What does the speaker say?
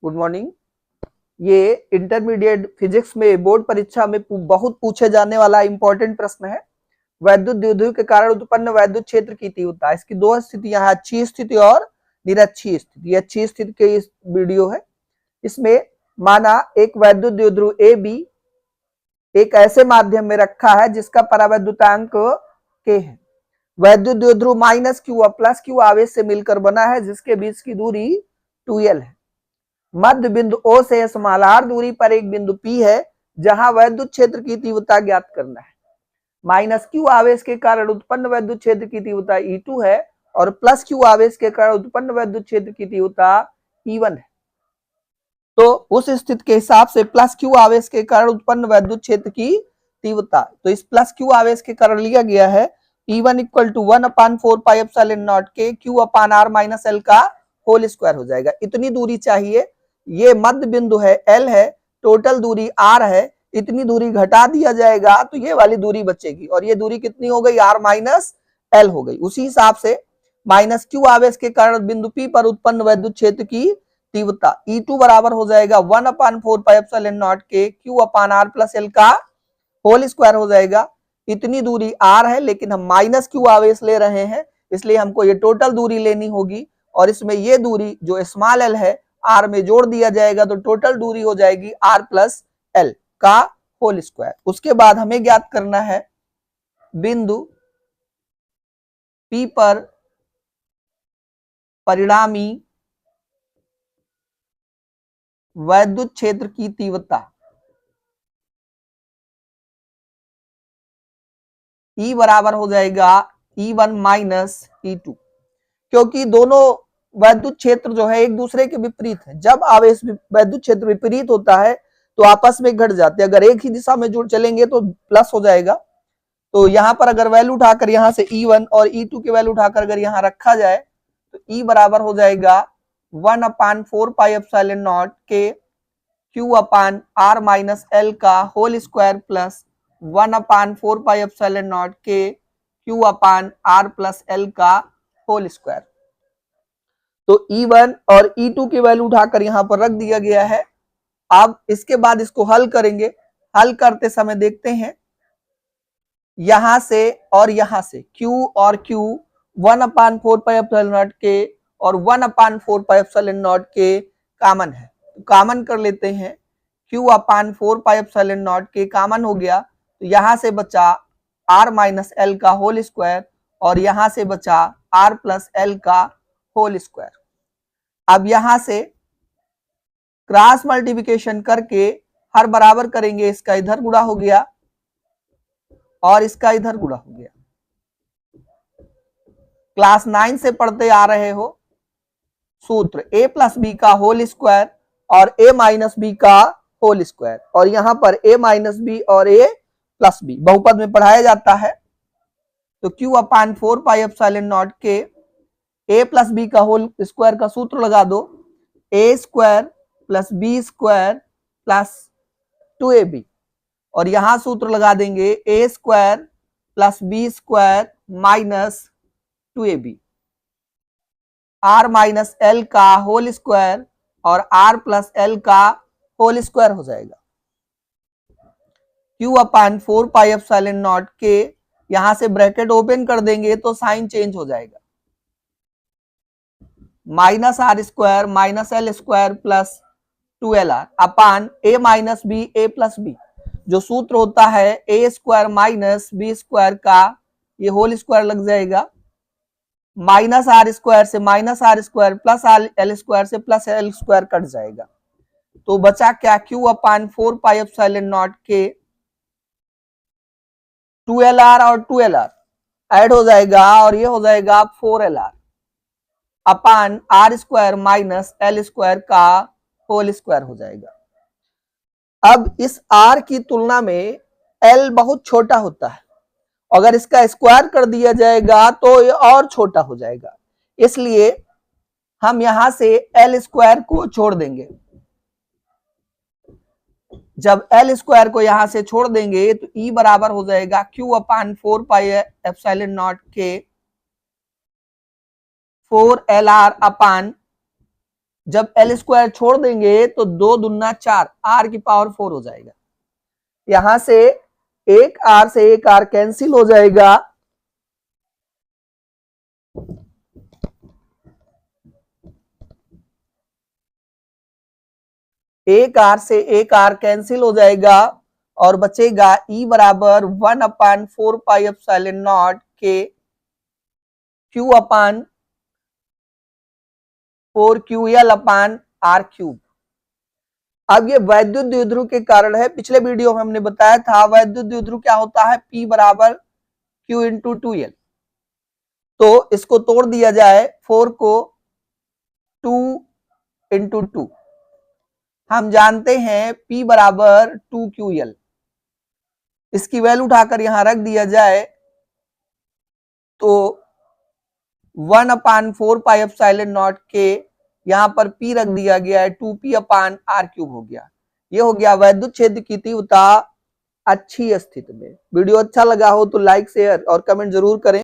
Good morning. ये intermediate physics में board परीक्षा में बहुत पूछे जाने वाला इंपॉर्टेंट प्रश्न है। वैद्युत द्विध्रुव के कारण उत्पन्न वैद्युत क्षेत्र की तीव्रता। इसकी दो स्थितियां हैं, अच्छी स्थिति और निरक्षीय स्थिति। ये अच्छी स्थिति के इस वीडियो है। इसमें माना एक वैद्युत द्विध्रुव ए बी एक ऐसे माध्यम में रखा है जिसका परावैद्युतांक के है। वैद्युत द्विध्रुव माइनस क्यू और प्लस क्यू आवेश से मिलकर बना है, जिसके बीच की दूरी 2l है। मध्य बिंदु O से समालार दूरी पर एक बिंदु P है जहां वैद्युत क्षेत्र की तीव्रता ज्ञात करना है। माइनस क्यू आवेश के कारण उत्पन्न वैद्युत क्षेत्र की तीव्रता E2 है और प्लस क्यू आवेश के कारण उत्पन्न वैद्युत क्षेत्र की तीव्रता E1 है। तो उस स्थिति के हिसाब से प्लस क्यू आवेश के कारण उत्पन्न वैद्युत क्षेत्र की तीव्रता, तो इस प्लस क्यू आवेश के कारण लिया गया है E1 equal to 1/4 pi epsilon naught के Q upon R minus L का होल स्क्वायर हो जाएगा। इतनी दूरी चाहिए। ये मध्य बिंदु है, L है, टोटल दूरी R है, इतनी दूरी घटा दिया जाएगा तो ये वाली दूरी बचेगी और ये दूरी कितनी हो गई, R माइनस L हो गई। उसी हिसाब से माइनस क्यू आवेश के कारण बिंदु P पर उत्पन्न वैद्युत क्षेत्र की तीव्रता E2 बराबर हो जाएगा 1/4 पाई एप्सिलॉन नॉट के Q upon R plus L का होल स्क्वायर हो जाएगा। इतनी दूरी R है, लेकिन हम माइनस क्यू आवेश ले रहे हैं इसलिए हमको ये टोटल दूरी लेनी होगी और इसमें ये दूरी जो स्मॉल l है R में जोड़ दिया जाएगा तो टोटल दूरी हो जाएगी R प्लस L का होल स्क्वायर। उसके बाद हमें ज्ञात करना है बिंदु P पर परिणामी वैद्युत क्षेत्र की तीव्रता E बराबर हो जाएगा E1 माइनस E2, क्योंकि दोनों वैद्युत क्षेत्र जो है एक दूसरे के विपरीत है। जब आवेश वैद्युत क्षेत्र विपरीत होता है तो आपस में घट जाते हैं। अगर एक ही दिशा में जुड़ चलेंगे तो प्लस हो जाएगा। तो यहां पर अगर वैल्यू उठाकर यहां से E1 और E2 की वैल्यू उठाकर अगर यहां रखा जाए तो E बराबर हो जाएगा 1/4 पाई एप्सिलॉन नॉट के Q upon R minus L का whole square plus 1/4 pi epsilon naught के Q upon R plus L का होल स्क्वायर। तो E1 और E2 की वैल्यू उठाकर यहां पर रख दिया गया है। अब इसके बाद इसको हल करेंगे। हल करते समय देखते हैं यहां से और यहां से Q और Q 1/4 पाई एप्सिलॉन नॉट के और 1/4 पाई एप्सिलॉन नॉट के कॉमन है, तो कॉमन कर लेते हैं। Q/4 पाई एप्सिलॉन नॉट के कॉमन हो गया तो यहां से बचा R माइनस L का होल स्क्वायर और यहां से बचा R प्लस L का होल स्क्वायर। अब यहां से क्रॉस मल्टीप्लिकेशन करके हर बराबर करेंगे, इसका इधर गुणा हो गया और इसका इधर गुणा हो गया। क्लास 9 से पढ़ते आ रहे हो सूत्र a प्लस बी का होल स्क्वायर और a माइनस बी का होल स्क्वायर, और यहां पर a माइनस बी और a प्लस बी बहुपद में पढ़ाया जाता है। तो Q/4 पाई एप्सिलॉन नॉट के a प्लस बी का होल स्क्वायर का सूत्र लगा दो, a square plus B square plus 2ab, और यहां सूत्र लगा देंगे a square plus B square minus 2ab, R minus L का होल स्क्वायर और R प्लस L का होल स्क्वायर हो जाएगा। Q/4 पाई एप्सिलॉन नॉट के, यहां से ब्रैकेट ओपन कर देंगे तो साइन चेंज हो जाएगा, minus R square minus L square plus 2LR upon a minus B a plus B, जो सूत्र होता है a square minus B square का ये होल स्क्वायर लग जाएगा, माइनस R स्क्वायर से minus R square plus L square से प्लस L स्क्वायर कट जाएगा। तो बचा क्या, Q/4 पाई एप्सिलॉन नॉट के 2LR और 2LR ऐड हो जाएगा और ये हो जाएगा 4LR अपान R square minus L square का होल स्क्वायर हो जाएगा। अब इस R की तुलना में L बहुत छोटा होता है, अगर इसका स्क्वायर कर दिया जाएगा तो ये और छोटा हो जाएगा, इसलिए हम यहां से L स्क्वायर को छोड़ देंगे। जब L स्क्वायर को यहां से छोड़ देंगे तो E बराबर हो जाएगा Q/4 पाई एप्सिलॉन नॉट के 4LR अपान जब एल स्क्वायर छोड़ देंगे तो 2 दूना 4, r की पावर 4 हो जाएगा। यहां से एक r से एक r कैंसिल हो जाएगा, एक r से एक r कैंसिल हो जाएगा और बचेगा E बराबर 1/4 पाई एप्सिलॉन नॉट के Q अपान 4QL अपान R क्यूब। अब ये वैद्युत द्विध्रुव के कारण है, पिछले वीडियो में हमने बताया था वैद्युत द्विध्रुव क्या होता है, P बराबर Q इंटू 2L। तो इसको तोड़ दिया जाए, 4 को 2 इंटू 2, हम जानते हैं P बराबर 2QL। इसकी वैल्यू उठाकर यहां रख दिया जाए तो 1/4 पाई एप्सिलॉन नॉट के, यहां पर P रख दिया गया है, 2P अपान R क्यूब हो गया। ये हो गया वैद्युत क्षेत्र की तीव्रता अच्छी स्थिति में। वीडियो अच्छा लगा हो तो लाइक शेयर और कमेंट जरूर करें।